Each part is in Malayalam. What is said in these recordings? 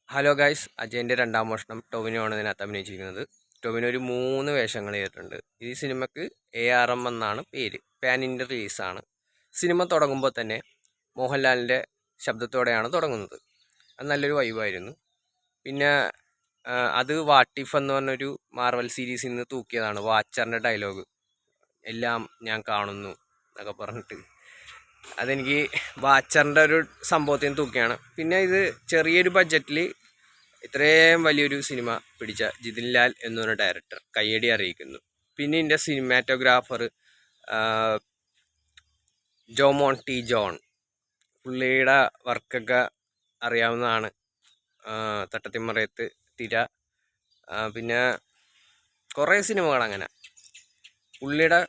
ഹലോ ഗൈസ്, അജയൻ്റെ രണ്ടാം മോഷണം ടൊവിനോ ആണ് ഇതിനകത്ത് അഭിനയിച്ചിരിക്കുന്നത്. ടൊവിനോ ഒരു 3 വേഷങ്ങൾ ചെയ്തിട്ടുണ്ട്. ഈ സിനിമയ്ക്ക് ARM എന്നാണ് പേര്. Pan India റിലീസാണ്. സിനിമ തുടങ്ങുമ്പോൾ തന്നെ മോഹൻലാലിൻ്റെ ശബ്ദത്തോടെയാണ് തുടങ്ങുന്നത്. അത് നല്ലൊരു വൈബായിരുന്നു. പിന്നെ അത് വാട്ടിഫ് എന്ന് പറഞ്ഞൊരു മാർവൽ സീരീസിൽ നിന്ന് തൂക്കിയതാണ്. വാച്ചറിൻ്റെ ഡയലോഗ് എല്ലാം ഞാൻ കാണുന്നു എന്നൊക്കെ പറഞ്ഞിട്ട് അതെനിക്ക് വാച്ചറിൻ്റെ ഒരു സംഭവത്തിൽ നിന്ന് തൂക്കിയാണ്. പിന്നെ ഇത് ചെറിയൊരു ബഡ്ജറ്റിൽ ഇത്രയും വലിയൊരു സിനിമ പിടിച്ച ജിതിൻ ലാൽ എന്ന ഡയറക്ടർ കയ്യടി അറിയിക്കുന്നു. പിന്നെ ഇതിൻ്റെ സിനിമാറ്റോഗ്രാഫർ ജോമോൺ ടി ജോൺ, പുള്ളിയുടെ വർക്കൊക്കെ അറിയാവുന്നതാണ്. തട്ടത്തിമറയത്ത്, തിര, പിന്നെ കുറേ സിനിമകൾ അങ്ങനെ. പുള്ളിയുടെ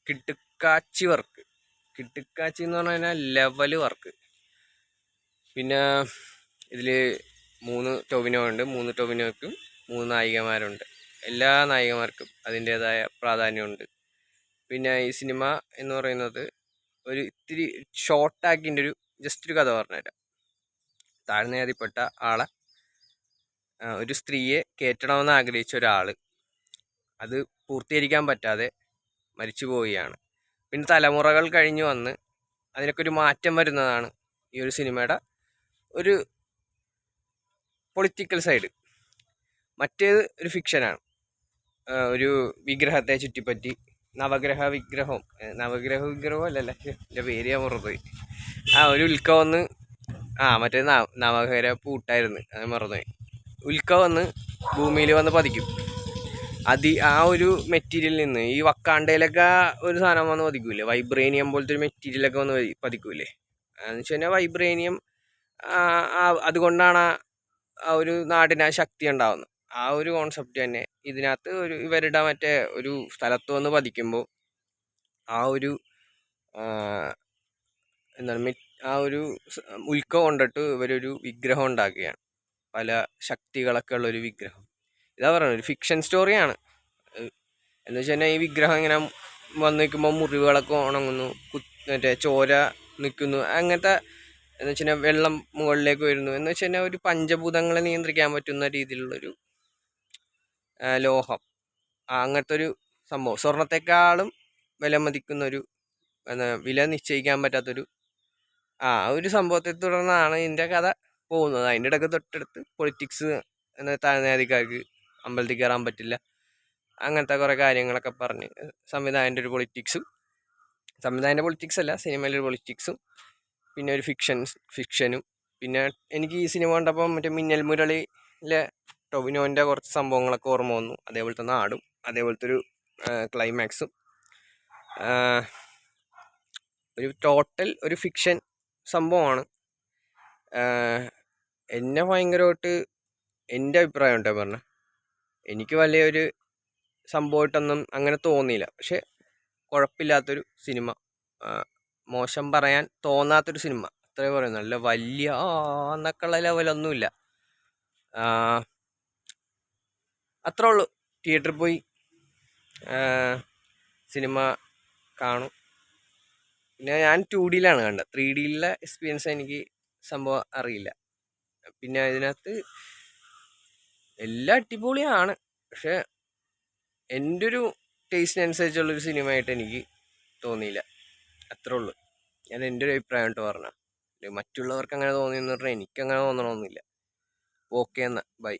കിട്ടുക്കാച്ചി വർക്ക്, കിട്ടുക്കാച്ചി എന്ന് പറഞ്ഞു കഴിഞ്ഞാൽ ലെവൽ വർക്ക്. പിന്നെ ഇതിൽ 3 ടൊവിനോ ഉണ്ട്. 3 ടൊവിനോയ്ക്കും 3 നായികമാരുണ്ട്. എല്ലാ നായികമാർക്കും അതിൻ്റേതായ പ്രാധാന്യമുണ്ട്. പിന്നെ ഈ സിനിമ എന്ന് പറയുന്നത് ഒരു ഇത്തിരി ഷോർട്ടാക്കിൻ്റെ ജസ്റ്റ് ഒരു കഥ പറഞ്ഞുതരാം. താഴ്ന്ന ജാതിപ്പെട്ട ആളെ ഒരു സ്ത്രീയെ കയറ്റണമെന്ന് ആഗ്രഹിച്ച ഒരാൾ അത് പൂർത്തീകരിക്കാൻ പറ്റാതെ മരിച്ചു പോവുകയാണ്. പിന്നെ തലമുറകൾ കഴിഞ്ഞ് വന്ന് അതിനൊക്കെ ഒരു മാറ്റം വരുന്നതാണ് ഈ ഒരു സിനിമയുടെ ഒരു പൊളിറ്റിക്കൽ സൈഡ്. മറ്റേത് ഒരു ഫിക്ഷനാണ്. ഒരു വിഗ്രഹത്തെ ചുറ്റിപ്പറ്റി നവഗ്രഹ വിഗ്രഹവും അല്ലല്ലേ, എൻ്റെ പേര് ഞാൻ മറന്നുപോയി. ഒരു ഉൽക്ക വന്ന് മറ്റേ നവഗ്രഹ പൂട്ടായിരുന്നു, അത് മറന്നുപോയി. ഉൽക്ക വന്ന് ഭൂമിയിൽ വന്ന് പതിക്കും. ആ ഒരു മെറ്റീരിയലിൽ നിന്ന് ഈ വക്കാണ്ടയിലൊക്കെ ഒരു സാധനം വന്ന് പതിക്കൂലേ, വൈബ്രേനിയം പോലത്തെ ഒരു മെറ്റീരിയലൊക്കെ വന്ന് പതിക്കൂലേ. എന്ന് വെച്ച് കഴിഞ്ഞാൽ വൈബ്രേനിയം അതുകൊണ്ടാണ് ആ ഒരു നാടിന് ശക്തി ഉണ്ടാവുന്നത്. ആ ഒരു കോൺസെപ്റ്റ് തന്നെ ഇതിനകത്ത് ഇവരുടെ മറ്റേ ഒരു സ്ഥലത്ത് വന്ന് പതിക്കുമ്പോൾ ആ ഒരു എന്താണ് ആ ഒരു ഉൽക്ക കൊണ്ടിട്ട് ഇവരൊരു വിഗ്രഹം ഉണ്ടാക്കുകയാണ്. പല ശക്തികളൊക്കെ ഉള്ളൊരു വിഗ്രഹം. ഇതാ പറയുന്നത്, ഒരു ഫിക്ഷൻ സ്റ്റോറിയാണ്. എന്ന് വെച്ച് കഴിഞ്ഞാൽ ഈ വിഗ്രഹം ഇങ്ങനെ വന്ന് നിൽക്കുമ്പോൾ മുറിവുകളൊക്കെ ഉണങ്ങുന്നു, മറ്റേ ചോര നിൽക്കുന്നു, അങ്ങനത്തെ. എന്ന് വെച്ച് കഴിഞ്ഞാൽ വെള്ളം മുകളിലേക്ക് വരുന്നു. എന്ന് വെച്ച് കഴിഞ്ഞാൽ ഒരു പഞ്ചഭൂതങ്ങളെ നിയന്ത്രിക്കാൻ പറ്റുന്ന രീതിയിലുള്ളൊരു ലോഹം, അങ്ങനത്തെ ഒരു സംഭവം. സ്വർണത്തെക്കാളും വില മതിക്കുന്നൊരു, വില നിശ്ചയിക്കാൻ പറ്റാത്തൊരു ഒരു സംഭവത്തെ തുടർന്നാണ് ഇതിൻ്റെ കഥ പോകുന്നത്. അതിൻ്റെ ഇടയ്ക്ക് തൊട്ടടുത്ത് പൊളിറ്റിക്സ്, താഴ്ന്നജാതിക്കാർക്ക് അമ്പലത്തിൽ കയറാൻ പറ്റില്ല, അങ്ങനത്തെ കുറേ കാര്യങ്ങളൊക്കെ പറഞ്ഞ് സംവിധായകൻ്റെ ഒരു പൊളിറ്റിക്സും, സംവിധായകൻ്റെ പൊളിറ്റിക്സ് അല്ല, സിനിമയിലൊരു പൊളിറ്റിക്സും, പിന്നെ ഒരു ഫിക്ഷനും. പിന്നെ എനിക്ക് ഈ സിനിമ കണ്ടപ്പോൾ മറ്റേ മിന്നൽ മുരളിയിലെ ടൊവിനോൻ്റെ കുറച്ച് സംഭവങ്ങളൊക്കെ ഓർമ്മ വന്നു. അതേപോലത്തെ നാടും അതേപോലത്തെ ഒരു ക്ലൈമാക്സും. ഒരു ടോട്ടൽ ഒരു ഫിക്ഷൻ സംഭവമാണ്. എന്നെ ഭയങ്കരമായിട്ട്, എൻ്റെ അഭിപ്രായം ഉണ്ടോ പറഞ്ഞ, എനിക്ക് വലിയൊരു സംഭവമായിട്ടൊന്നും അങ്ങനെ തോന്നിയില്ല. പക്ഷെ കുഴപ്പമില്ലാത്തൊരു സിനിമ, മോശം പറയാൻ തോന്നാത്തൊരു സിനിമ, അത്രേ പറയുന്നു. നല്ല വലിയ എന്നൊക്കെയുള്ള ലെവലൊന്നുമില്ല, അത്രേ ഉള്ളൂ. തിയേറ്ററിൽ പോയി സിനിമ കാണും. പിന്നെ ഞാൻ 2Dയിലാണ് കണ്ടത്, 3Dയിലെ എക്സ്പീരിയൻസ് എനിക്ക് സംഭവം അറിയില്ല. പിന്നെ ഇതിനകത്ത് എല്ലാം അടിപൊളിയാണ്. പക്ഷെ എൻ്റെ ഒരു ടേസ്റ്റിനനുസരിച്ചുള്ളൊരു സിനിമയായിട്ട് എനിക്ക് തോന്നിയില്ല, അത്രേ ഉള്ളൂ. ഞാൻ എൻ്റെ ഒരു അഭിപ്രായം കേട്ടോ പറഞ്ഞാൽ. മറ്റുള്ളവർക്ക് അങ്ങനെ തോന്നിയെന്ന് പറഞ്ഞാൽ എനിക്കങ്ങനെ തോന്നണമെന്നില്ല. ഓക്കെ എന്നാൽ ബൈ.